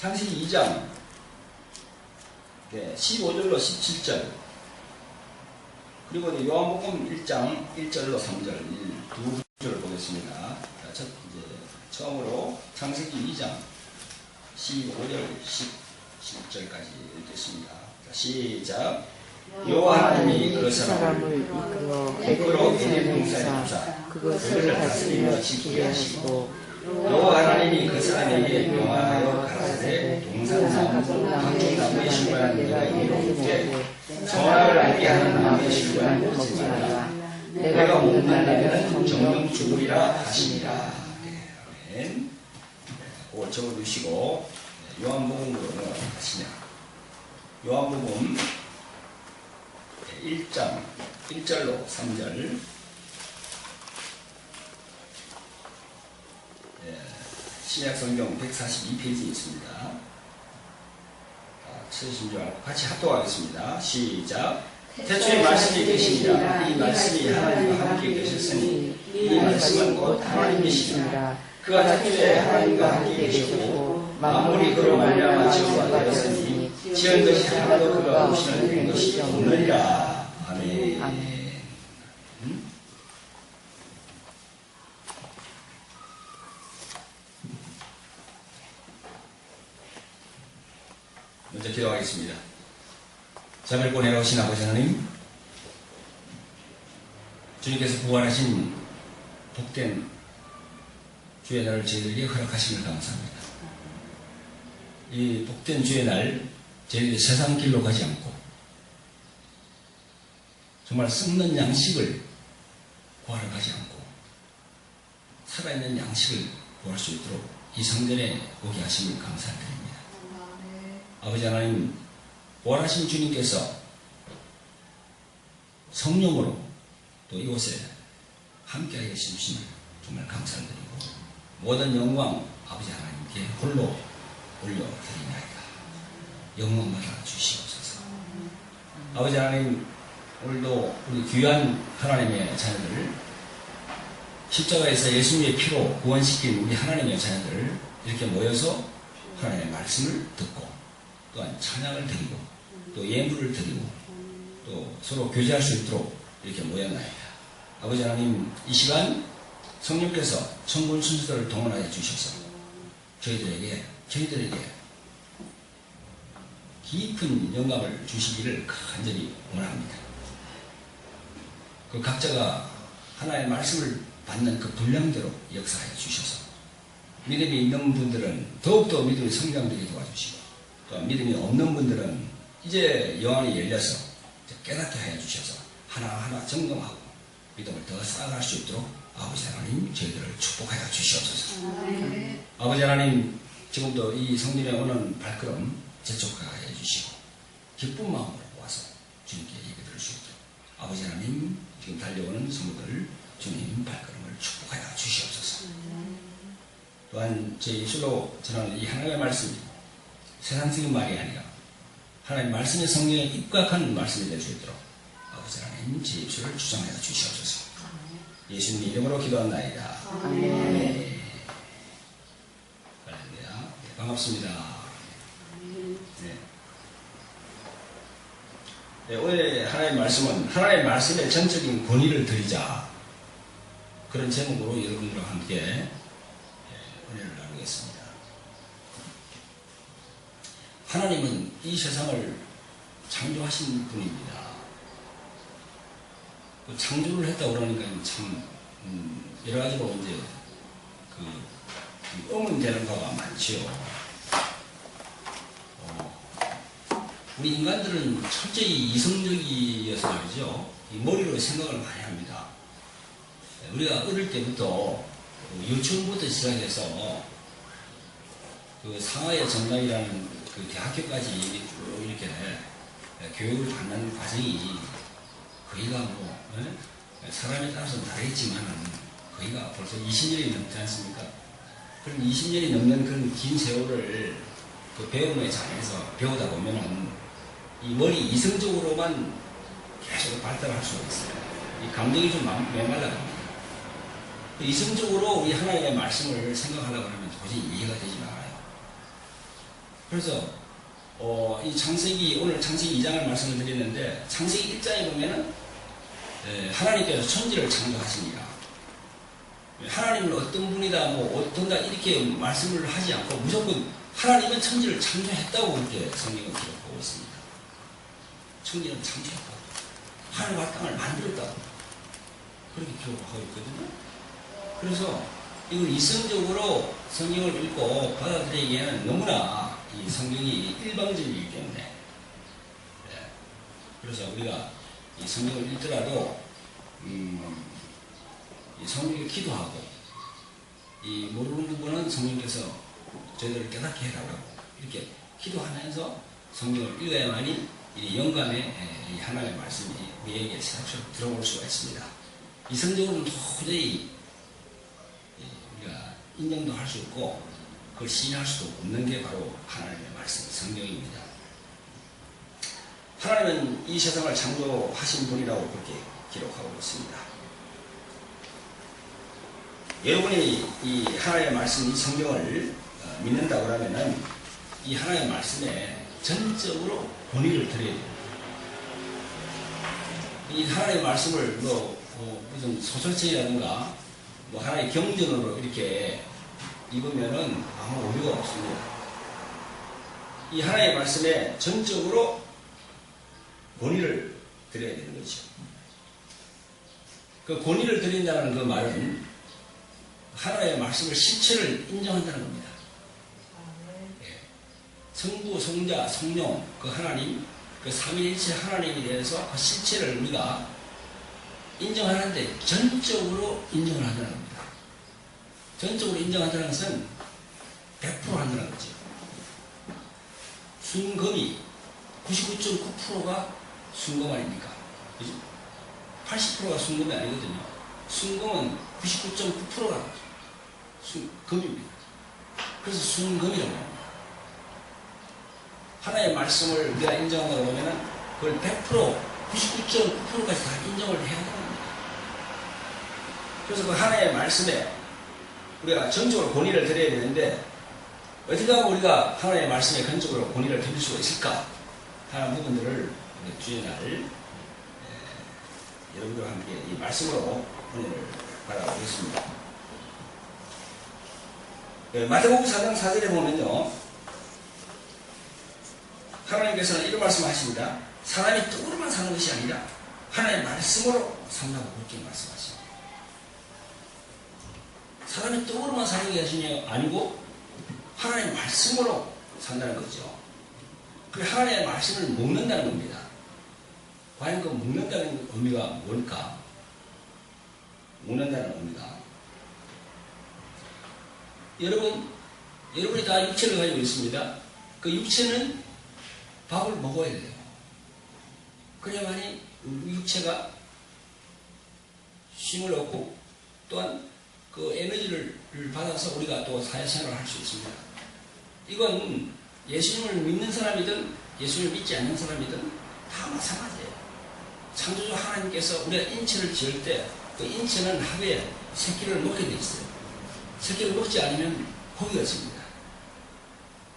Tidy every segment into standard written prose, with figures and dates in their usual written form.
창세기 2장 15절로 17절, 그리고 요한복음 1장 1절로 3절 두 구절을 보겠습니다. 자, 처음으로 창세기 2장 15절 17절까지 읽겠습니다. 자, 시작. 여호와 하나님이 그 사람을 이끌어 에덴 동산에 두사 그것을 다스리며 지키게 하시고, 여호와 하나님이 그 사람에게 명하여 가라사대 동산나무 각종나무의 실과는 내가 이루게 선악을 알게 하는 나무의 실과는 먹지 말라. 내가 못 만나면 정령 죽으리라 하시니라. 아멘. 그걸 적어두시고 요한복음으로 넘어가시냐. 요한복음 1장 1절로 3절. 신약성경 142페이지에 있습니다. 찾으신 줄 알고 같이 합독하겠습니다. 시작. 태초에 말씀이 계시니라. 이 말씀이 하나님과 함께 계셨으니 이 말씀은 곧 하나님이시니라. 그가 태초에 하나님과 함께 계시고 만물이 그로 말미암아 지어가 되었으니 지은 것이 하나도 그가 없이는 된 것이 없느니라. 아멘. 아멘. 먼저 기도하겠습니다. 자멸고 내려오신 아버지 하나님, 주님께서 부활하신 복된 주의 날을 저희들에게 허락하심을 감사합니다. 이 복된 주의 날 저희들이 세상 길로 가지 않고 정말 썩는 양식을 구하러 가지 않고 살아있는 양식을 구할 수 있도록 이 성전에 오게 하심을 감사드립니다. 아버지 하나님, 부활하신 주님께서 성령으로 또 이곳에 함께하게 해주심을 정말 감사드리고, 모든 영광 아버지 하나님께 홀로 올려드리나이다. 영광 받아 주시옵소서. 아버지 하나님, 오늘도 우리 귀한 하나님의 자녀들, 십자가에서 예수님의 피로 구원시킨 우리 하나님의 자녀들 이렇게 모여서 하나님의 말씀을 듣고 또한 찬양을 드리고 또 예물을 드리고 또 서로 교제할 수 있도록 이렇게 모였나이다. 아버지 하나님, 이 시간 성령께서 천군 순수들을 동원하여 주셔서 저희들에게 깊은 영감을 주시기를 간절히 원합니다. 그 각자가 하나님의 말씀을 받는 그 분량대로 역사하여 주셔서 믿음이 있는 분들은 더욱더 믿음이 성장되게 도와주시고, 또 믿음이 없는 분들은 이제 영안이 열려서 깨닫게 하여 주셔서 하나하나 점검하고 믿음을 더 쌓아갈 수 있도록 아버지 하나님 저희들을 축복하여 주시옵소서. 아버지 하나님, 지금도 이 성전에 오는 발걸음 재촉하게 해주시고 기쁜 마음으로 와서 주님께 예배 드릴 수 있도록 아버지 하나님, 지금 달려오는 성도들 주님 발걸음을 축복하여 주시옵소서. 또한 제 입술로 전하는 이 하나님의 말씀이 세상적인 말이 아니라 하나님의 말씀의 성경에 입각한 말씀이 될 수 있도록 아버지 하나님 제 입술을 주장하여 주시옵소서. 예수님 이름으로 기도한나이다. 아멘. 할렐루야. 네, 반갑습니다. 네. 네, 오늘 하나님의 말씀은 하나님의 말씀의 전적인 권위를 드리자, 그런 제목으로 여러분들과 함께 은혜를 나누겠습니다. 하나님은 이 세상을 창조하신 분입니다. 그 창조를 했다고 그러니까 참 여러 가지로 이제 의문되는 바가 많지요. 우리 인간들은 철저히 이성적이어서 말이죠. 이 머리로 생각을 많이 합니다. 우리가 어릴 때부터 유치원부터 시작해서 그 상하의 정당이라는 그 대학교까지 쭉 이렇게 교육을 받는 과정이 거의가 뭐 사람에 따라서는 다르겠지만 거의가 벌써 20년이 넘지 않습니까? 그럼 20년이 넘는 그런 긴 세월을 그 배움의 장에서 배우다 보면은 이 머리 이성적으로만 계속 발달할 수가 있어요. 이 감정이 좀 메말라갑니다. 이성적으로 우리 하나님의 말씀을 생각하려고 하면 도저히 이해가 되지 않아요. 그래서 이 창세기, 오늘 창세기 2장을 말씀을 드렸는데, 창세기 1장에 보면은 하나님께서 천지를 창조하시니라. 하나님은 어떤 분이다, 뭐 어떤다 이렇게 말씀을 하지 않고 무조건 하나님은 천지를 창조했다고 그렇게 성경은 기록하고 있습니다. 천지는 창조했다고, 하늘과 땅을 만들었다고 그렇게 기록하고 있거든요. 그래서 이걸 이성적으로 성경을 읽고 받아들이기에는 너무나 이 성경이 일방적이기 때문에, 그래서 우리가 이 성경을 읽더라도 이 성경을 기도하고, 이 모르는 부분은 성령께서 저희들을 깨닫게 해달라고 이렇게 기도하면서 성경을 읽어야만이 이 영감의 이 하나님의 말씀이 우리에게 새록새록 들어올 수가 있습니다. 이성적으로는 도저히 우리가 인정도 할 수 없고 그걸 시인할 수도 없는 게 바로 하나님의 말씀, 성경입니다. 하나님은 이 세상을 창조하신 분이라고 그렇게 기록하고 있습니다. 여러분이 이 하나님의 말씀, 이 성경을 믿는다고 하면은 이 하나님의 말씀에 전적으로 본의를 드려야 돼요. 이 하나님의 말씀을 무슨 소설책이라든가 하나의 경전으로 이렇게 읽으면은 아무 의미가 없습니다. 이 하나님의 말씀에 전적으로 권위를 드려야 되는 거죠. 그 권위를 드린다는 그 말은 하나님의 말씀을 실체를 인정한다는 겁니다. 성부, 성자, 성령, 그 하나님, 그 삼위일체 하나님에 대해서 그 실체를 우리가 인정하는데 전적으로 인정을 한다는 겁니다. 전적으로 인정한다는 것은 100% 한다는 거죠. 순검이 99.9%가 순검 아닙니까? 그죠? 80%가 순검이 아니거든요. 순검은 99.9%가 검입니다. 그래서 순검이라고 합니다. 하나의 말씀을 우리가 인정한다고 하면은 그걸 100%, 99.9%까지 다 인정을 해야 되는 겁니다. 그래서 그 하나의 말씀에 우리가 전적으로 권위를 드려야 되는데, 어떻게 하면 우리가 하나의 말씀에 근적으로 권위를 드릴 수가 있을까 하는 부분들을 주의 날 여러분들과 함께 이 말씀으로 권위를 바라보겠습니다. 마태복음 4장 4절에 보면요, 하나님께서는 이런 말씀을 하십니다. 사람이 떡으로만 사는 것이 아니라 하나님의 말씀으로 산다고 그렇게 말씀하십니다. 사람이 떡으로만 사는 게 아니고 하나님의 말씀으로 산다는 거죠. 그 하나님의 말씀을 먹는다는 겁니다. 과연 그 먹는다는 의미가 뭘까? 먹는다는 의미가, 여러분이 다 육체를 가지고 있습니다. 그 육체는 밥을 먹어야 돼요. 그래야만이 육체가 쉼을 얻고 또한 그 에너지를 받아서 우리가 또 사회생활을 할 수 있습니다. 이건 예수님을 믿는 사람이든 예수님을 믿지 않는 사람이든 다 마찬가지예요. 창조주 하나님께서 우리가 인체를 지을 때 그 인체는 하루에 새끼를 먹게 돼 있어요. 새끼를 먹지 않으면 고기가 없습니다.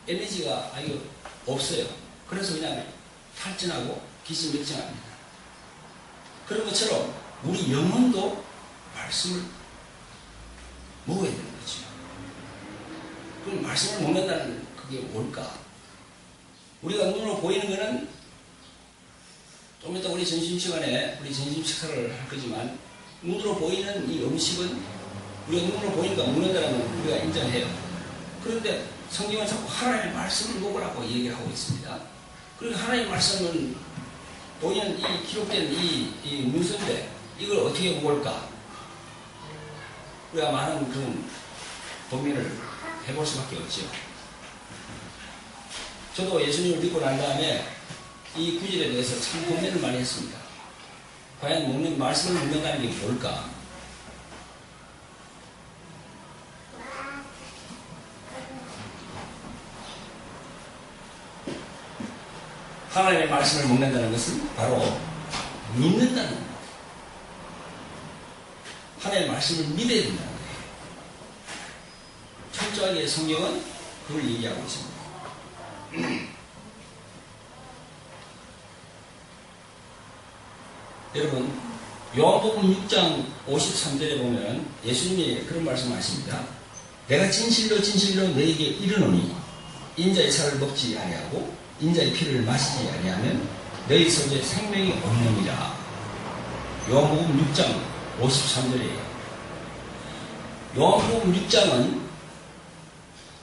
에너지가 아예 없어요. 그래서 그냥 탈진하고 기진맥진합니다. 그런 것처럼 우리 영혼도 말씀을 먹어야 되는 거죠. 그럼 말씀을 먹는다는 그게 뭘까? 우리가 눈으로 보이는 거는 좀 이따 우리 점심시간에 우리 점심 식사를 할 거지만, 눈으로 보이는 이 음식은 우리가 눈으로 보이니까 먹는다는 건 우리가 인정해요. 그런데 성경은 자꾸 하나님의 말씀을 먹으라고 얘기를 하고 있습니다. 그리고 하나님의 말씀은 보이는 이 기록된 이 문서인데 이걸 어떻게 먹을까? 우리가 많은 그런 고민을 해볼 수밖에 없죠. 저도 예수님을 믿고 난 다음에 이 구절에 대해서 참 고민을 많이 했습니다. 과연 말씀을 먹는다는 게 뭘까? 하나님의 말씀을 먹는다는 것은 바로 믿는다는 겁니다. 하나님의 말씀을 믿어야 된다는 거예요. 철저하게 성경은 그걸 얘기하고 있습니다. 여러분, 요한복음 6장 53절에 보면 예수님이 그런 말씀하십니다. 내가 진실로 진실로 너에게 이르노니 인자의 살을 먹지 아니하고 인자의 피를 마시지 아니하면 너희 속에 생명이 없느니라. 요한복음 6장 53절이에요. 요한복음 6장은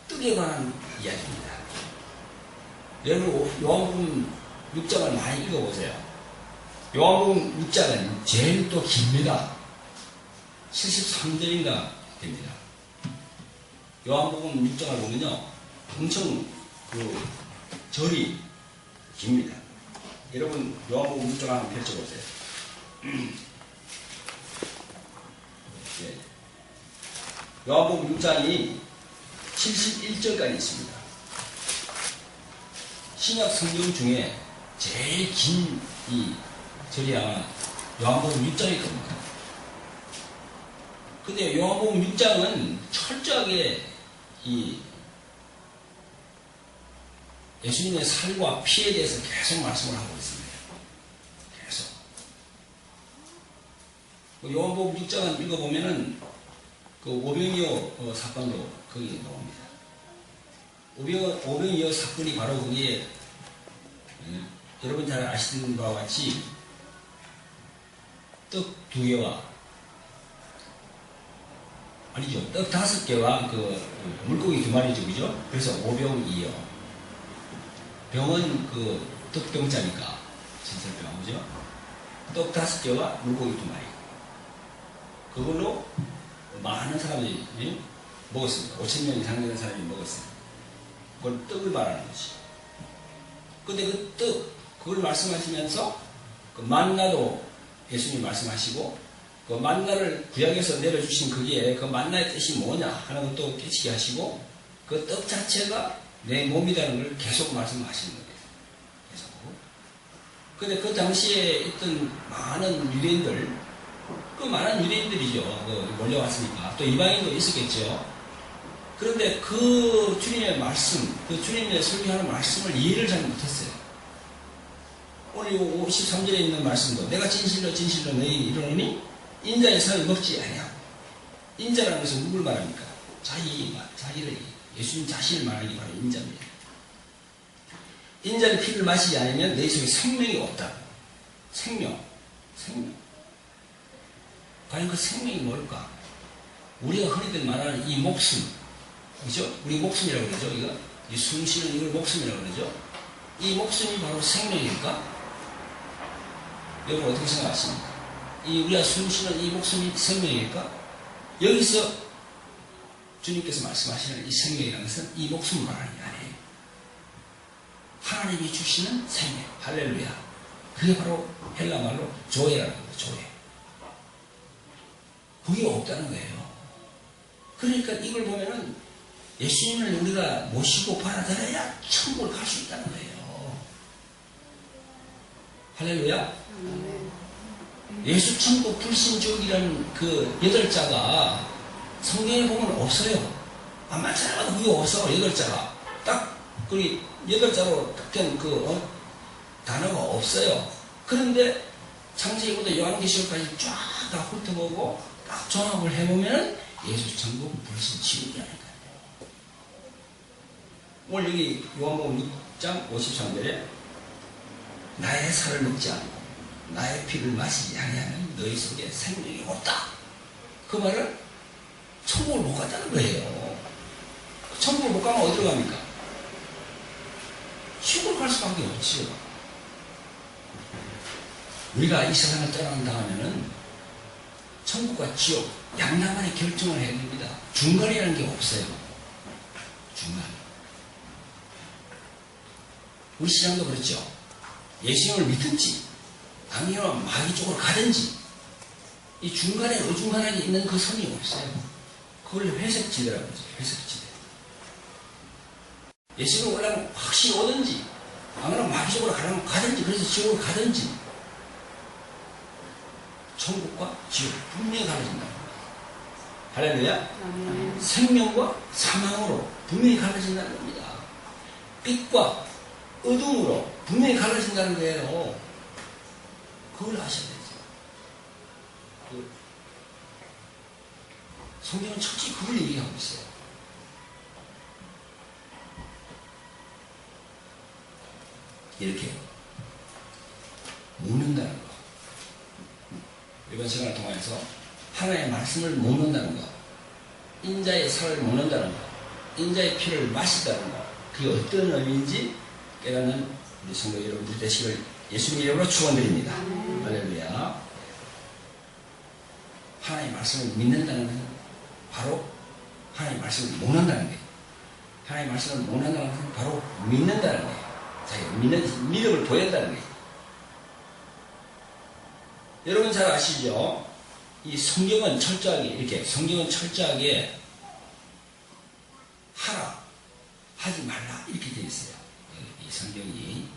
떡에 관한 이야기입니다. 여러분 요한복음 6장을 많이 읽어보세요. 요한복음 6장은 제일 또 깁니다. 73절인가 됩니다. 요한복음 6장을 보면요, 엄청 그 절이 깁니다. 여러분 요한복음 6장 한번 펼쳐보세요. 네. 요한복음 6장이 71절까지 있습니다. 신약 성경 중에 제일 긴 이 절이 아마 요한복음 6장일 겁니다. 근데 요한복음 6장은 철저하게 이 예수님의 살과 피에 대해서 계속 말씀을 하고 있습니다. 계속. 요한복음 6장은 읽어보면은 그 오병이어 사건도 거기에 나옵니다. 오병이어 사건이 바로 거기에 여러분 잘 아시는 바와 같이 떡 2개와 아니죠, 떡 5개와 그 물고기 2마리죠, 그죠? 그래서 오병이어. 병은 그 떡병자니까 진설병, 그죠? 떡 5개와 물고기 2마리. 그걸로 많은 사람들이 먹었습니다. 5,000명 이상 되는 사람이 먹었어요. 그걸 떡을 말하는 거지. 근데 그 떡, 그걸 말씀하시면서 그 만나도 예수님이 말씀하시고, 그 만나를 구약에서 내려주신 그게 그 만나의 뜻이 뭐냐 하는 것도 깨치게 하시고, 그 떡 자체가 내 몸이라는 걸 계속 말씀하시는 거예요. 계속. 근데 그 당시에 있던 많은 유대인들, 그 많은 유대인들이죠. 몰려왔으니까. 또 이방인도 있었겠죠. 그런데 그 주님의 말씀, 그 주님의 설교하는 말씀을 이해를 잘 못했어요. 오늘 53절에 있는 말씀도 내가 진실로 진실로 너희 이르노니 인자의 살을 먹지 아니하고, 인자라는 것은 누굴 말합니까? 자기를, 예수님 자신을 말하기 바로 인자입니다. 인자의 피를 마시지 않으면 너희 속에 생명이 없다. 생명. 과연 그 생명이 뭘까? 우리가 흔히들 말하는 이 목숨, 그죠? 우리 목숨이라고 그러죠, 이거? 이 숨 쉬는 이걸 목숨이라고 그러죠? 이 목숨이 바로 생명일까? 여러분 어떻게 생각하십니까? 우리가 숨 쉬는 이 목숨이 생명일까? 여기서 주님께서 말씀하시는 이 생명이라는 것은 이 목숨을 말하는 게 아니에요. 하나님이 주시는 생명, 할렐루야. 그게 바로 헬라말로 조에라는 거예요, 조에. 그게 없다는 거예요. 그러니까 이걸 보면은 예수님을 우리가 모시고 받아들여야 천국을 갈 수 있다는 거예요. 할렐루야. 예수 천국 불신족이라는 그 8자가 성경에 보면 없어요. 아마 찾아봐도 그게 없어. 8자가 딱 그 8자로 딱 된 그 단어가 없어요. 그런데 창세기부터 요한계시록까지 쫙 다 훑어보고 딱 종합을 해보면 예수 천국 불신지옥이라니까요. 오늘 여기 요한복음 6장 53절에 나의 살을 먹지 않고 나의 피를 마시지 아니하면 너희 속에 생명이 없다. 그 말은 천국을 못 갔다는 거예요. 천국을 못 가면 어디로 갑니까? 지옥을 갈 수밖에 없지요. 우리가 이 세상을 떠난다 하면은 천국과 지옥 양나간의 결정을 해야 됩니다. 중간이라는 게 없어요. 중간. 우리 시장도 그렇죠. 예수님을 믿든지 아니면 마귀 쪽으로 가든지 이 중간에 어중간하게 있는 그 선이 없어요. 그걸 회색지대라고 하죠. 회색지대. 예수님을 올라가면 확실히 오든지 아니면 마귀 쪽으로 가려면 가든지, 그래서 지옥으로 가든지 천국과 지옥 분명히 갈라진다. 할렐루야. 생명과 사망으로 분명히 갈라진다는 겁니다. 빛과 어둠으로 분명히 갈라진다는 거예요. 그걸 아셔야 되죠. 성경은 철저히 그걸 얘기하고 있어요. 이렇게 묻는다는 거. 이번 시간을 통해서 하나님의 말씀을 묻는다는 거, 인자의 살을 먹는다는 거, 인자의 피를 마신다는 거, 그게 어떤 의미인지 깨닫는 우리 성도 여러분들 되시길 예수님 이름으로 축원드립니다. 할렐루야. 하나님의 말씀을 믿는다는 것은 바로 하나님의 말씀을 먹는다는 거예요. 하나님의 말씀을 먹는다는 것은 바로 믿는다는 거예요. 자기가 믿음을 보인다는 거예요. 여러분 잘 아시죠? 이 성경은 철저하게 하라, 하지 말라 이렇게 되어 있어요. 이 성경이.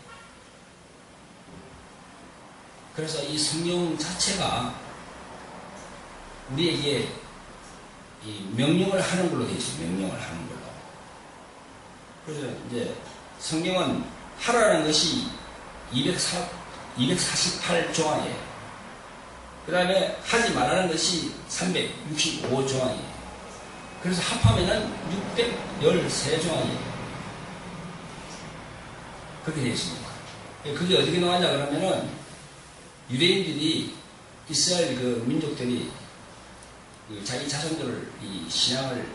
그래서 이 성경 자체가 우리에게 이 명령을 하는 걸로 되어 있어요. 명령을 하는 걸로. 그래서 이제 성경은 하라는 것이 248조항이에요. 그 다음에 하지 말라는 것이 365조항이에요. 그래서 합하면은 613조항이에요. 그렇게 되어 있습니다. 그게 어떻게 나왔냐 그러면은 유대인들이 이스라엘 그 민족들이 자기 자손들을 이 신앙을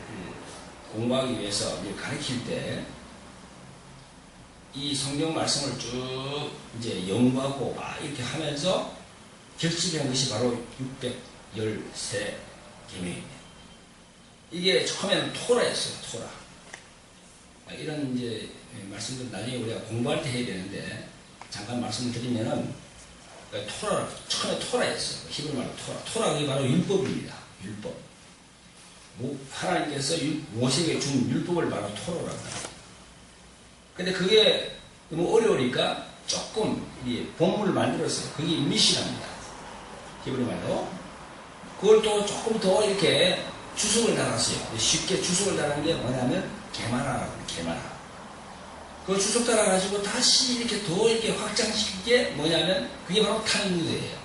공부하기 위해서 가르칠 때 이 성경 말씀을 쭉 이제 연구하고 막 이렇게 하면서 결집한 것이 바로 613계명입니다. 이게 처음에는 토라였어요. 토라. 이런 이제 말씀들 나중에 우리가 공부할 때 해야 되는데 잠깐 말씀을 드리면은 처음에 토라였어요. 히브리 말로 토라. 토라 그게 바로 율법입니다. 율법. 하나님께서 모세에게 준 율법을 바로 토라라고 합니다. 근데 그게 너무 어려우니까 조금 본문을 만들었어요. 그게 미시나입니다. 히브리 말로. 그걸 또 조금 더 이렇게 주석을 달았어요. 쉽게 주석을 달은 게 뭐냐면 게마라라고 해요. 게마라. 그 주석 달아가지고 다시 이렇게 더 이렇게 확장시킨 게 뭐냐면 그게 바로 탈무드예요.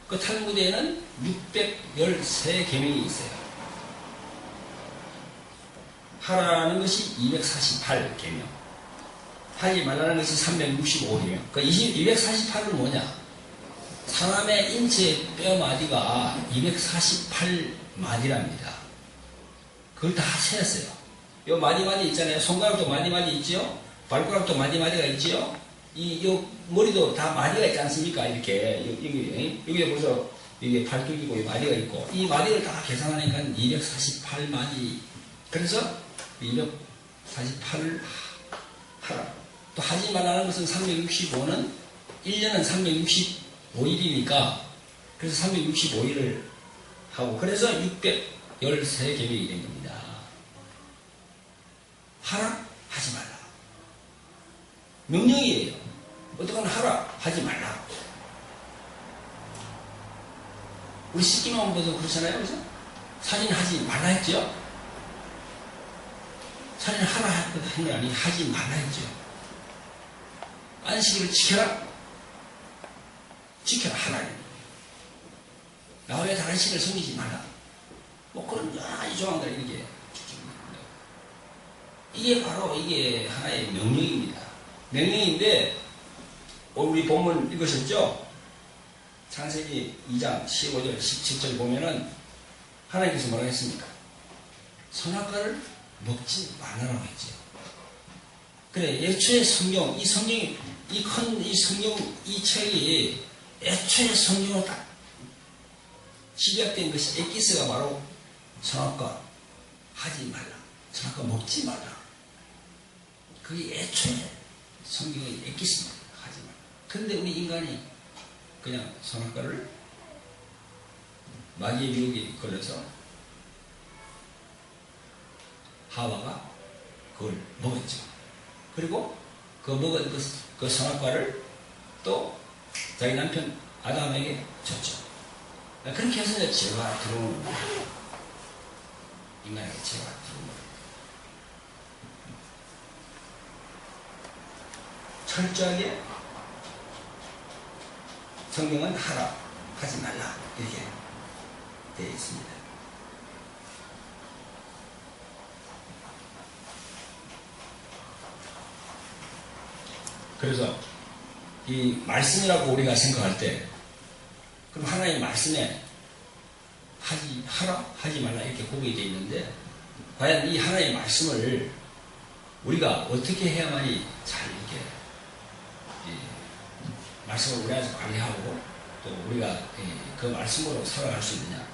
그 탈무드에는 613계명이 있어요. 하라는 것이 248계명, 하지 말라는 것이 365계명. 그 248은 뭐냐? 사람의 인체 뼈마디가 248마디랍니다. 그걸 다 세었어요. 요 마디마디 있잖아요. 손가락도 마디마디 있죠? 발가락도 마디마디가 있죠? 요 머리도 다 마디가 있지 않습니까? 이렇게. 여기 보세요. 이게 팔뚝이고 마디가 있고. 이 마디를 다 계산하니까 248마디. 그래서 248을 하라. 또 하지 말라는 것은 365는 1년은 365일이니까 그래서 365일을 하고 그래서 613계명이 된 겁니다. 하라, 하지 말라. 명령이에요. 어떡하나 하라, 하지 말라. 우리 씻기만 보도 그렇잖아요. 그래서 사진 하지 말라 했죠? 사진 하라 한 게 아니고 하지 말라 했죠. 안식일을 지켜라. 지켜라 하나님. 나 왜 다른 신을 섬기지 말라. 뭐 그런 여러 가지 조항들 이렇게 이게 바로 이게 하나의 명령입니다. 명령인데 우리 본문 읽으셨죠? 창세기 2장 15절 17절 보면은 하나님께서 뭐라고 했습니까? 선악과를 먹지 말라고 했죠. 그래, 애초에 성경, 이 성경이, 이 성경, 이 책이 애초에 성경으로 딱 시작된 것이 엑기스가 바로 선악과 하지 말라. 선악과 먹지 말라. 그게 애초에 성경의 엑기스입니다. 하지 말라. 근데 우리 인간이 그냥 선악과를 마귀의 유혹에 걸려서 하와가 그걸 먹었죠. 그리고 그 먹은 그 선악과를 또 자기 남편 아담에게 줬죠. 그렇게 해서 죄가 들어오는 거예요. 인간에게 죄가 들어오는 거예요. 철저하게 성경은 하라, 하지 말라 이렇게 되어 있습니다. 그래서 이 말씀이라고 우리가 생각할 때 그럼 하나의 말씀에 하라, 하지 말라 이렇게 구분이 되어 있는데 과연 이 하나의 말씀을 우리가 어떻게 해야만이 잘 이렇게 말씀을 우리 안에서 관리하고 또 우리가 그 말씀으로 살아갈 수 있느냐?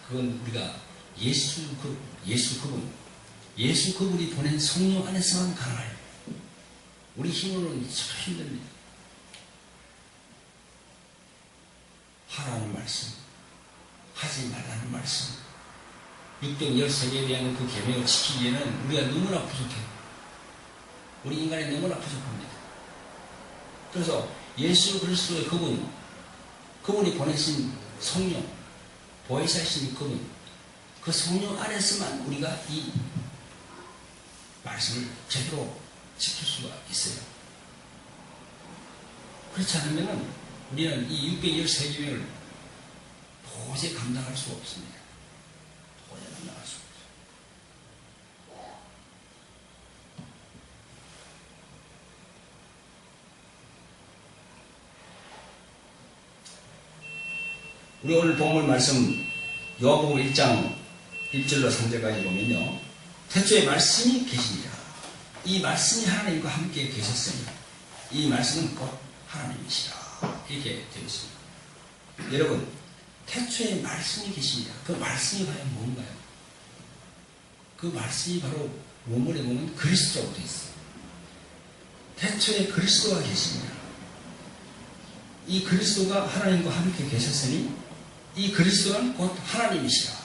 그건 우리가 예수 그분이 보낸 성령 안에서만 가능해요. 우리 힘으로는 참 힘듭니다. 하라는 말씀, 하지 말라는 말씀, 613개에 대한 그 계명을 지키기에는 우리가 너무나 부족해요. 우리 인간이 너무나 부족합니다. 그래서 예수 그리스도의 그분이 보내신 성령, 보혜사신 그 성령 안에서만 우리가 이 말씀을 제대로 지킬 수가 있어요. 그렇지 않으면 우리는 이 613계명을 도저히 감당할 수가 없습니다. 도저히 감당할 수가 없어요. 우리 오늘 본문 말씀 요한복음 1장 1절로 3절까지 보면요. 태초에 말씀이 계시니라. 이 말씀이 하나님과 함께 계셨으니 이 말씀은 곧 하나님이시라. 이렇게 되어 있습니다. 여러분, 태초에 말씀이 계시니라. 그 말씀이 과연 뭔가요? 그 말씀이 바로 원문에 보면 그리스도라고 되어 있어요. 태초에 그리스도가 계시니라. 이 그리스도가 하나님과 함께 계셨으니 이 그리스도는 곧 하나님이시라.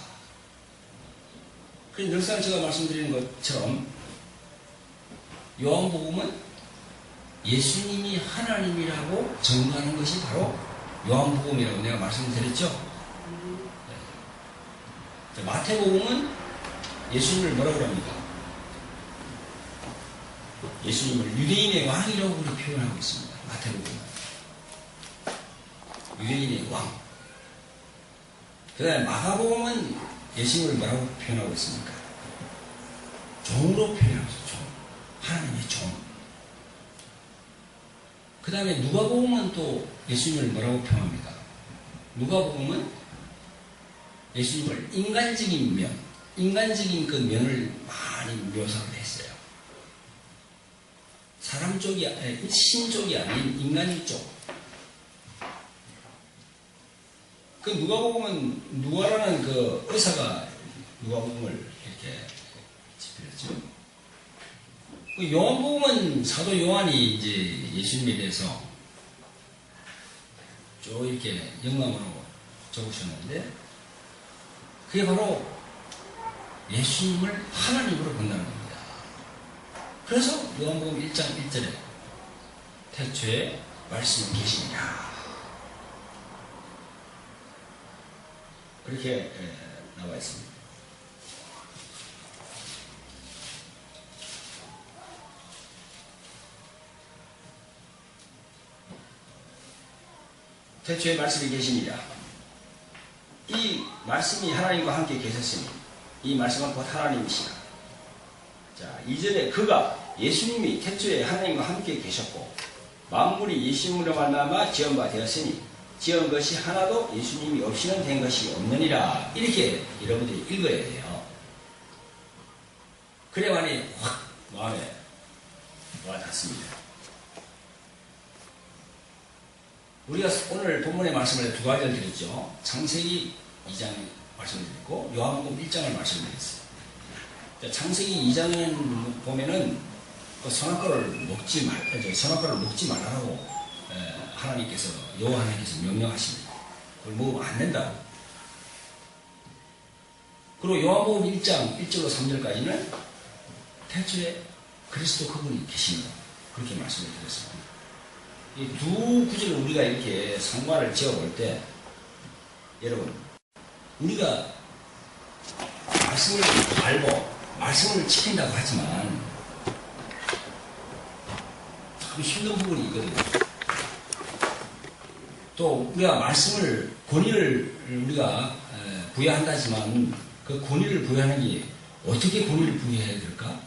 그래서 늘상 제가 말씀드리는 것처럼 요한복음은 예수님이 하나님이라고 증거하는 것이 바로 요한복음이라고 내가 말씀드렸죠. 네. 마태복음은 예수님을 뭐라고 합니까? 예수님을 유대인의 왕이라고 우리 표현하고 있습니다. 마태복음은 유대인의 왕. 그 다음에 마가복음은 예수님을 뭐라고 표현하고 있습니까? 종으로 표현하고 있어요. 종. 하나님의 종. 그 다음에 누가복음은 또 예수님을 뭐라고 표현합니까? 누가복음은 예수님을 인간적인 그 면을 많이 묘사를 했어요. 사람 쪽이, 신 쪽이 아닌 인간 쪽. 그 누가복음은 누가라는 그 의사가 누가복음을 이렇게 집필했죠. 그 요한복음은 사도 요한이 이제 예수님에 대해서 쭉 이렇게 영감으로 적으셨는데 그게 바로 예수님을 하나님으로 본다는 겁니다. 그래서 요한복음 1장 1절에 태초에 말씀이 계시냐 그렇게 나와 있습니다. 태초에 말씀이 계시니라. 이 말씀이 하나님과 함께 계셨으니 이 말씀은 곧 하나님이시라. 자, 2절에 그가 예수님이 태초에 하나님과 함께 계셨고 만물이 예수님으로 만나마 지은 바 되었으니 지은 것이 하나도 예수님이 없이는 된 것이 없느니라. 이렇게 여러분들이 읽어야 돼요. 그래야만이 확 마음에 와닿습니다. 우리가 오늘 본문의 말씀을 두 가지를 드렸죠. 창세기 2장 말씀을 드렸고 요한복음 1장을 말씀드렸어요. 창세기 2장에 보면은 그 선악과를 먹지 말라고 하나님께서 여호와 하나님께서 명령하십니다. 그걸 먹으면 안 된다고. 그리고 요한복음 1장 1절로 3절까지는 태초에 그리스도 그분이 계십니다. 그렇게 말씀을 드렸습니다. 이 두 구절을 우리가 이렇게 상관을 지어볼 때 여러분 우리가 말씀을 알고 말씀을 지킨다고 하지만 참 힘든 부분이 있거든요. 또 우리가 말씀을 권위를 우리가 부여한다지만 그 권위를 부여하는 게 어떻게 권위를 부여해야 될까?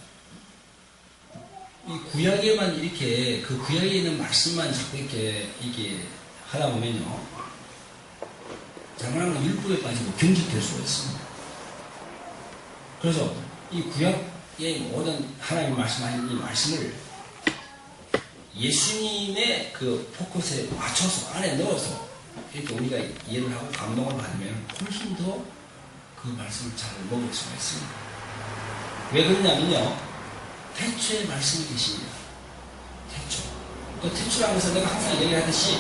이 구약에만 이렇게 그 구약에 있는 말씀만 자꾸 이렇게 하다 보면요, 잘못하면 율법에 빠지고 경직될 수가 있습니다. 그래서 이 구약의 모든 하나님 말씀하신 이 말씀을 예수님의 그 포커스에 맞춰서 안에 넣어서 이렇게 우리가 이해를 하고 감동을 받으면 훨씬 더 그 말씀을 잘 먹을 수가 있습니다. 왜 그러냐면요, 태초에 말씀이 계십니다. 태초. 그 태초라는 것은 내가 항상 얘기하듯이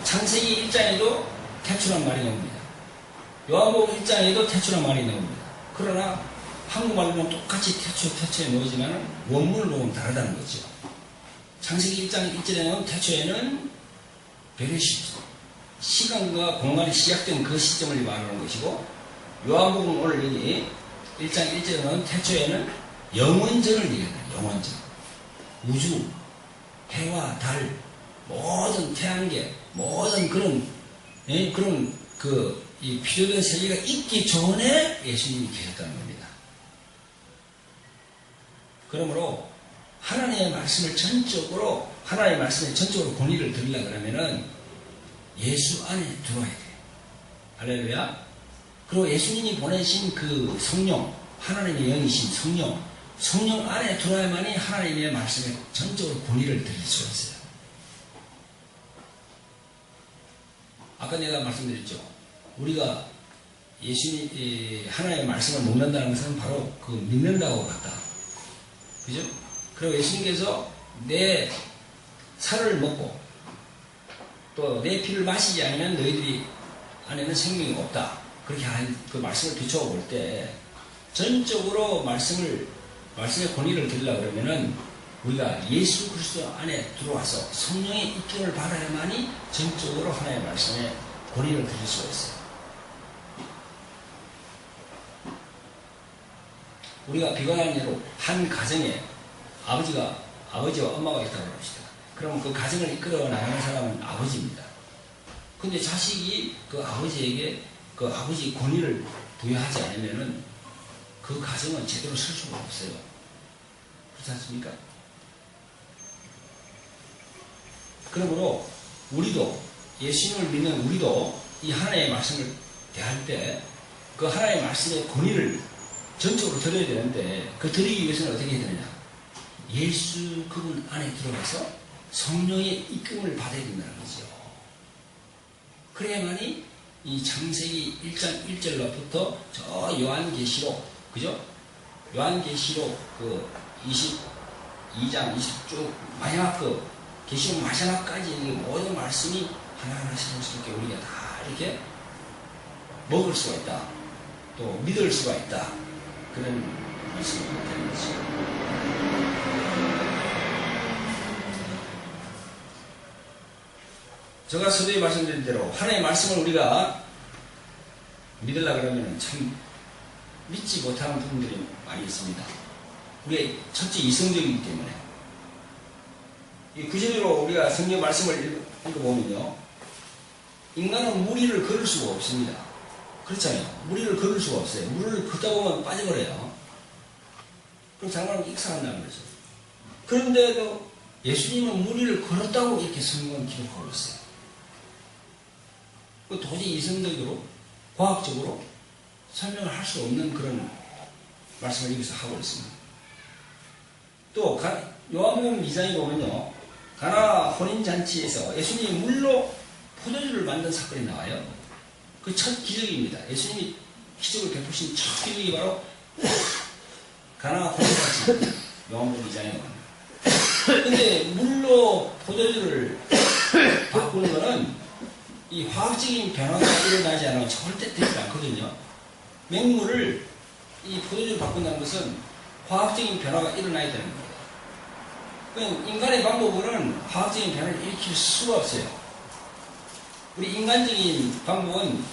창세기 1장에도 태초란 말이 나옵니다. 요한복음 1장에도 태초란 말이 나옵니다. 그러나 한국말로는 똑같이 태초에 나오지만 원문을 보면 다르다는 거죠. 창세기 1장 1절에는 태초에는 베레시, 시간과 공간이 시작된 그 시점을 말하는 것이고, 요한복음 오늘 여기 1장 1절에는 태초에는 영원전을 얘기합니다. 영원전. 우주, 해와 달, 모든 태양계, 모든 그런 이 필요된 세계가 있기 전에 예수님이 계셨다는 겁니다. 그러므로 하나님의 말씀에 전적으로 권위를 드리려고 하면은 예수 안에 들어와야 돼요. 할렐루야. 그리고 예수님이 보내신 그 성령, 하나님의 영이신 성령 안에 들어야만이 하나님의 말씀에 전적으로 권위를 드릴 수가 있어요. 아까 내가 말씀드렸죠. 우리가 하나님의 말씀을 먹는다는 것은 바로 그 믿는다고 같다. 그죠? 그리고 예수님께서 내 살을 먹고 또 내 피를 마시지 않으면 너희들이 안에는 생명이 없다. 그렇게 한 그 말씀을 비추어 볼 때 전적으로 말씀의 권위를 드리려고 그러면은 우리가 예수 그리스도 안에 들어와서 성령의 입김을 받아야만이 전적으로 하나님의 말씀에 권위를 드릴 수가 있어요. 우리가 비관한 예로 한 가정에 아버지와 엄마가 있다고 합시다. 그럼 그 가정을 이끌어 나가는 사람은 아버지입니다. 근데 자식이 그 아버지에게 그 아버지 권위를 부여하지 않으면은 그 가정은 제대로 설 수가 없어요. 그렇지 않습니까? 그러므로 우리도 예수님을 믿는 우리도 이 하나님의 말씀을 대할 때 그 하나님의 말씀의 권위를 전적으로 드려야 되는데 그 드리기 위해서는 어떻게 해야 되느냐? 예수 그분 안에 들어가서 성령의 이끌림을 받아야 된다는 거죠. 그래야만이 이 창세기 1장 1절로부터 저 요한계시록, 그죠? 요한계시록 그 22장 20쭉 마지막 그 계시록 마지막까지 모든 말씀이 하나하나씩 이렇게 우리가 다 이렇게 먹을 수가 있다. 또 믿을 수가 있다. 그런 말씀을 드리는 거죠. 제가 서두에 말씀드린 대로 하나님의 말씀을 우리가 믿으려고 그러면 참 믿지 못하는 부분들이 많이 있습니다. 우리의 첫째 이성적이기 때문에. 이 구체적으로 우리가 성경 말씀을 읽어보면요, 인간은 무리를 걸을 수가 없습니다. 그렇잖아요. 무리를 걸을 수가 없어요. 물을 걷다 보면 빠져버려요. 그럼 장관은 익사한다는 거죠. 그런데도 예수님은 무리를 걸었다고 이렇게 성경은 기록하고 있어요. 도저히 이성적으로, 과학적으로 설명을 할 수 없는 그런 말씀을 여기서 하고 있습니다. 또 요한복음 2장에 보면요, 가나 혼인잔치에서 예수님이 물로 포도주를 만든 사건이 나와요. 그 첫 기적입니다. 예수님이 기적을 베푸신 첫 기적이 바로 가나 혼인잔치, 요한복음 2장에 나옵니다. 근데 물로 포도주를 바꾸는 거는 이 화학적인 변화가 일어나지 않으면 절대 되지 않거든요. 맹물을 이 포도주를 바꾼다는 것은 화학적인 변화가 일어나야 되는 겁니다. 그러니까 인간의 방법으로는 화학적인 변화를 일으킬 수가 없어요. 우리 인간적인 방법은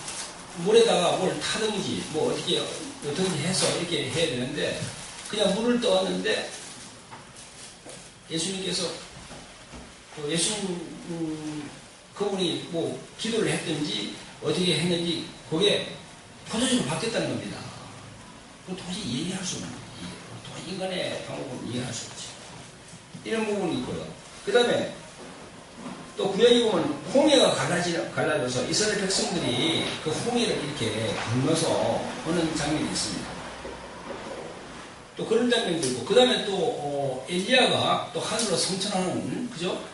물에다가 뭘 타든지 뭐 어떻게 해서 이렇게 해야 되는데 그냥 물을 떠왔는데 예수님께서 예수님 그분이 뭐 기도를 했든지 어떻게 했는지 그게 포도주로 바뀌었다는 겁니다. 그건 도저히 이해할 수 없는 거예요. 도저히 인간의 방법은 이해할 수 없지. 이런 부분이 있고요. 그 다음에 또 구약에 보면 홍해가 갈라져서 이스라엘 백성들이 그 홍해를 이렇게 건너서 오는 장면이 있습니다. 또 그런 장면도 있고, 그 다음에 또 엘리야가 또 하늘로 성천하는, 그죠?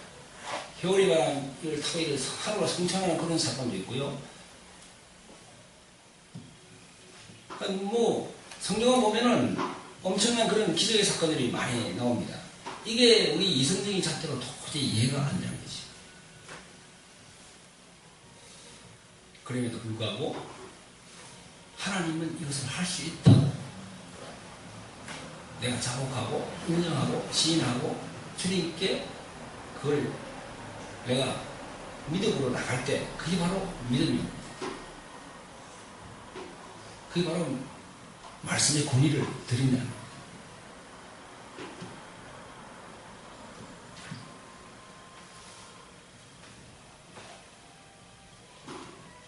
겨울이 바람을 타고 이래서 하늘로 성천하는 그런 사건도 있고요. 그러니까 뭐 성경을 보면은 엄청난 그런 기적의 사건들이 많이 나옵니다. 이게 우리 이성적인 잣대로 도저히 이해가 안 되는 거지. 그럼에도 불구하고 하나님은 이것을 할 수 있다고 내가 자복하고 인정하고 시인하고 주님께 그걸 내가 믿음으로 나갈 때 그게 바로 믿음입니다. 그게 바로 말씀의 권위를 드린다는 거예요.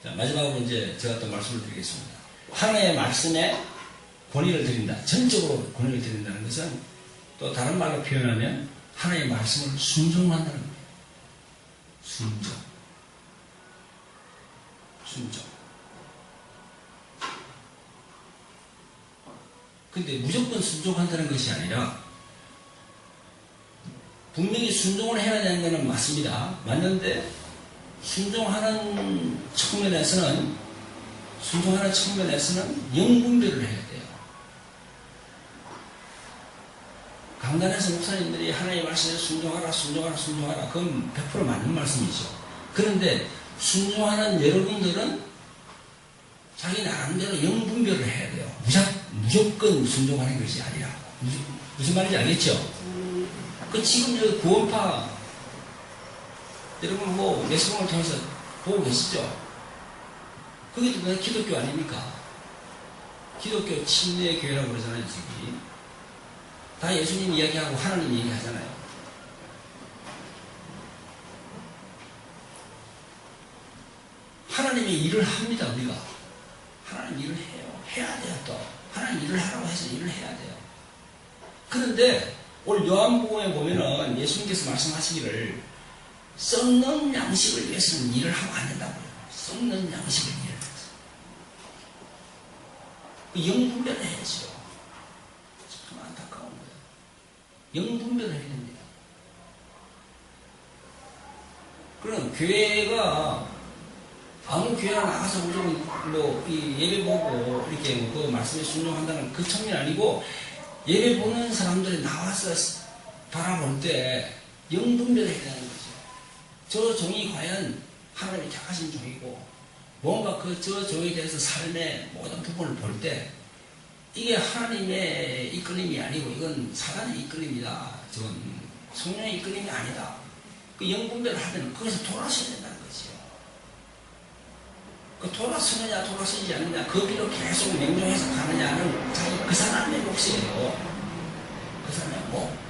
자, 마지막으로 이제 제가 또 말씀을 드리겠습니다. 하나님의 말씀에 권위를 드린다. 전적으로 권위를 드린다는 것은 또 다른 말로 표현하면 하나님의 말씀을 순종한다는 거예요. 순종. 근데 무조건 순종한다는 것이 아니라 분명히 순종을 해야 되는 것은 맞습니다. 맞는데 순종하는 측면에서는 영분별을 해야 돼요. 강단에서 목사님들이 하나님의 말씀에 순종하라. 그건 100% 맞는 말씀이죠. 그런데 순종하는 여러분들은 자기 나름대로 영분별을 해야 돼요. 무조건 순종하는 것이 아니라. 무슨 말인지 알겠죠? 지금 여기 구원파 여러분 뭐 매스공을 통해서 보고 계시죠? 그게 또 기독교 아닙니까? 기독교 침례 교회라고 그러잖아요, 지금. 다 예수님 이야기하고 하나님 얘기하잖아요. 하나님의 일을 합니다, 우리가. 하나님 일을 해요. 해야 돼요, 또. 하나님 일을 하라고 해서 일을 해야 돼요. 그런데 오늘 요한복음에 보면은 예수님께서 말씀하시기를 썩는 양식을 위해서는 일을 하면 안 된다고요. 썩는 양식을 위해서. 영분별을 해야죠. 참 안타까운 거예요. 영분별을 해야 됩니다. 그럼 교회가 아무 교회나 나가서 무조건 예배 보고 이렇게 그 말씀에 순종한다는 그 측면이 아니고 예배 보는 사람들이 나와서 바라볼 때 영분별을 해야 되는 거죠. 저 종이 과연 하나님이 택하신 종이고 뭔가 저 종에 대해서 삶의 모든 부분을 볼 때 이게 하나님의 이끌림이 아니고 이건 사단의 이끌림이다. 저건 성령의 이끌림이 아니다. 그 영분별을 하면 거기서 돌아서야 된다는 거지요. 그 돌아서느냐 돌아서지 않느냐 그 길로 계속 맹종해서 가느냐는 자기 그 사람의 몫이에요. 그 사람의 몫.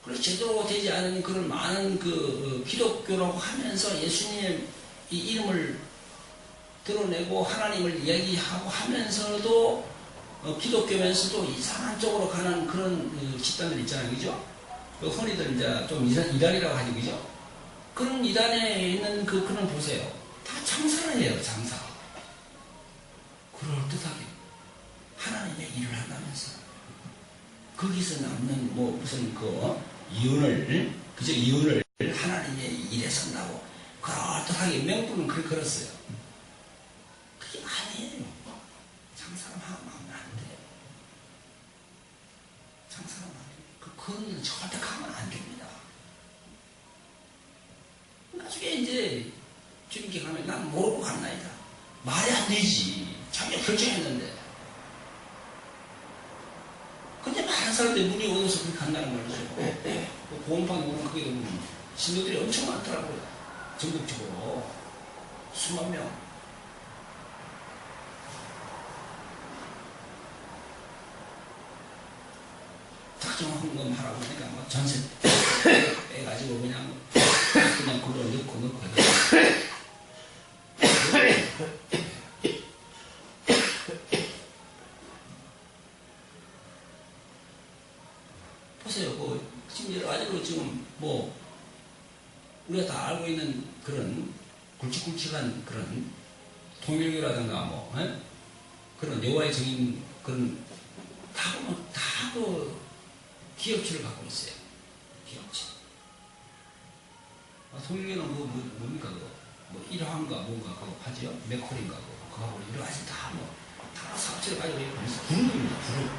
그래서 제대로 되지 않은 그런 많은 기독교라고 하면서 예수님의 이 이름을 드러내고 하나님을 이야기하고 하면서도 기독교면서도 이상한 쪽으로 가는 그런 집단들 있잖아요, 그죠? 흔히들 이제 좀 이단이라고 하죠, 그죠? 그런 이단에 있는 그런 보세요. 다 장사를 해요, 장사. 그럴듯하게 하나님의 일을 한다면서 거기서 남는 무슨 이윤을 그저 이윤을 하나님의 일에 쓴다고 그럴듯하게 명분은 그렇게 걸었어요. 그게 아니에요. 장사를 하면 안 돼요. 장사를 하면 안 돼요. 그런 일은 절대 가면 안 됩니다. 나중에 이제 주님께 가면 난 모르고 갔나이다. 말이 안 되지. 자기가 결정했는데. 근데 많은 사람들이 문이 어디서 그렇게 간다는 말이죠. 보험판 보면 그게 너무 신도들이 엄청 많더라고요. 전국적으로. 수만 명. 헌금 하라고 하니까 뭐 전세 빼가지고 그냥 그걸로 넣고 보세요. 지금 여러 가지로 지금 뭐 우리가 다 알고 있는 그런 굵직굵직한 그런 통일교라든가 뭐 그런 여호와의 정인 그런 다 기업체를 갖고 있어요. 기업체. 통일교는 뭡니까 뭐 일화인가 뭔가 그거 하지요? 맥콜인가 그거하고 여러 가지 다 사업체를 가지고 있어요. 그룹입니다. 그룹.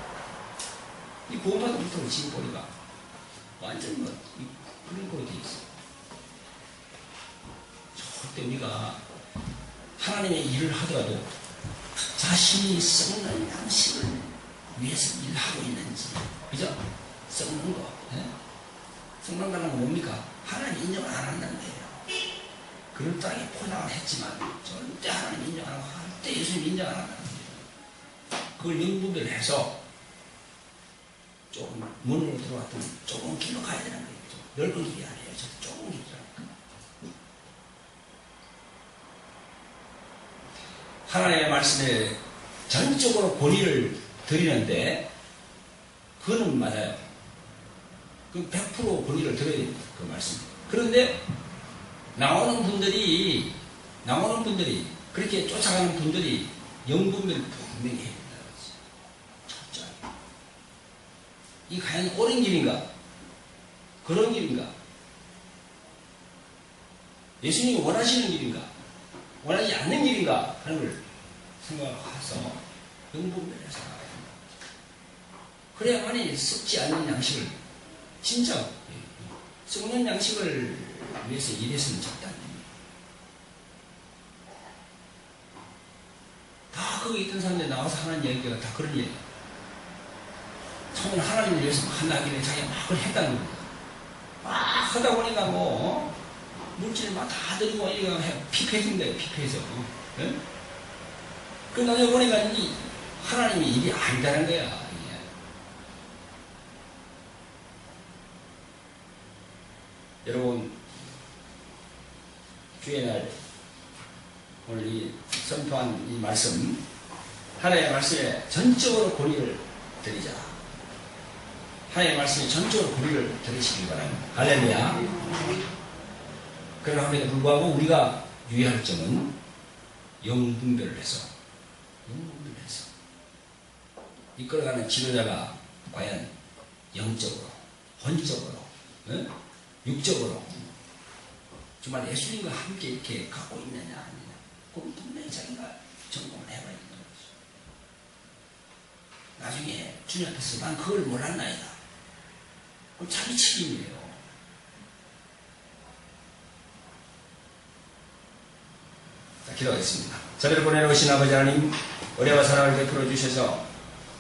이 구원받은 부터 지금 보니까 완전 그런 거로 되어 있어요. 절대 우리가 하나님의 일을 하더라도 자신이 썩는 양식을 위해서 일하고 있는지, 그죠? 썩는 거. 썩는다는 건 뭡니까? 하나님 인정을 안 한다는 거예요. 그런 땅에 포장을 했지만 절대 하나님 인정 안 하고 절대 예수님 인정 안 한다는 거예요. 그걸 명분별해서 조금 문으로 들어왔더니 조금 길로 가야 되는 거예요. 넓은 길이 아니에요. 조금 길이라는 거예요. 하나님의 말씀에 전적으로 권위를 드리는데 그거는 맞아요. 그 100% 권위를 드려야 됩니다. 그 말씀. 그런데 나오는 분들이 그렇게 쫓아가는 분들이 영분별 분명히 해야 된다. 철저하게. 이 과연 옳은 길인가? 그런 길인가? 예수님이 원하시는 길인가? 원하지 않는 길인가? 하는 걸 생각해서 영분별해서 나가야 된다. 그래야만이 썩지 않는 양식을 진짜 썩는 양식을 위해서 일했으면 적당히 다 거기 있던 사람들이 나와서 하는 얘기가 다 그런 얘기야. 처음에 하나님을 위해서 막 한다길래 자기가 막 그걸 했다는 거야. 막 하다 보니까 뭐 물질을 막 다 드리고 이거 피폐해진 거예요. 피폐해서. 그 나중에 보니까 이 하나님이 일이 아니다는 거야. 여러분 주의 날 오늘 이 선포한 이 말씀 하나님의 말씀에 전적으로 권위를 드리자. 하나님의 말씀에 전적으로 권위를 드리시기 바랍니다. 할렐루야. 그럼에도 불구하고 우리가 유의할 점은 영분별을 해서 이끌어가는 지도자가 과연 영적으로 혼적으로 육적으로 정말 예수님과 함께 이렇게 갖고 있느냐 아니냐 그건 분명히 자기가 점검을 해봐야 된다는 거죠. 나중에 주님 앞에서 난 그걸 몰랐나이다. 그건 자기 책임이에요. 자, 기도하겠습니다. 저희를 보내놓으신 아버지 하나님 은혜와 사랑을 베풀어 주셔서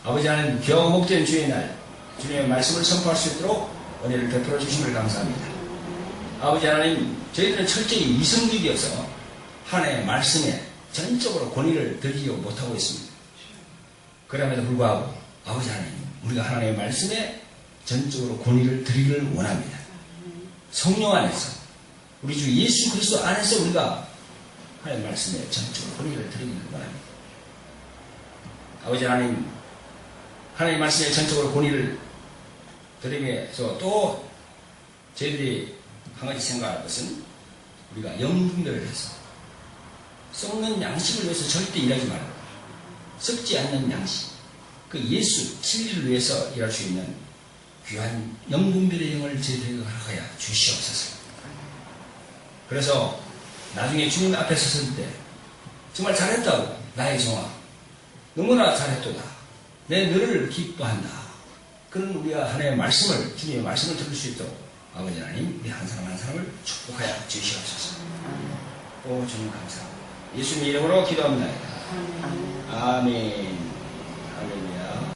아버지 하나님 겨우 목된 주의 날 주님의 말씀을 선포할 수 있도록 은혜를 베풀어 주심을 감사합니다. 아버지 하나님 저희들은 철저히 이성적이어서 하나님의 말씀에 전적으로 권위를 드리지 못하고 있습니다. 그럼에도 불구하고 아버지 하나님 우리가 하나님의 말씀에 전적으로 권위를 드리기를 원합니다. 성령 안에서 우리 주 예수 그리스도 안에서 우리가 하나님의 말씀에 전적으로 권위를 드리기를 원합니다. 아버지 하나님 하나님의 말씀에 전적으로 권위를 드리면서 또 저희들이 한 가지 생각할 것은 우리가 영분별을 해서 썩는 양식을 위해서 절대 일하지 말고 썩지 않는 양식 그 예수 진리를 위해서 일할 수 있는 귀한 영분별의 영을 저희들에게 허락하여 주시옵소서. 그래서 나중에 주님 앞에 섰을 때 정말 잘했다고 나의 종아 너무나 잘했도다 내 너를 기뻐한다. 그런 우리가 하나님의 말씀을 주님의 말씀을 들을 수 있도록 아버지 하나님 우리 한 사람 한 사람을 축복하여 주시옵소서. 오 주님 감사합니다. 예수님 이름으로 기도합니다. 아멘. 할렐루야.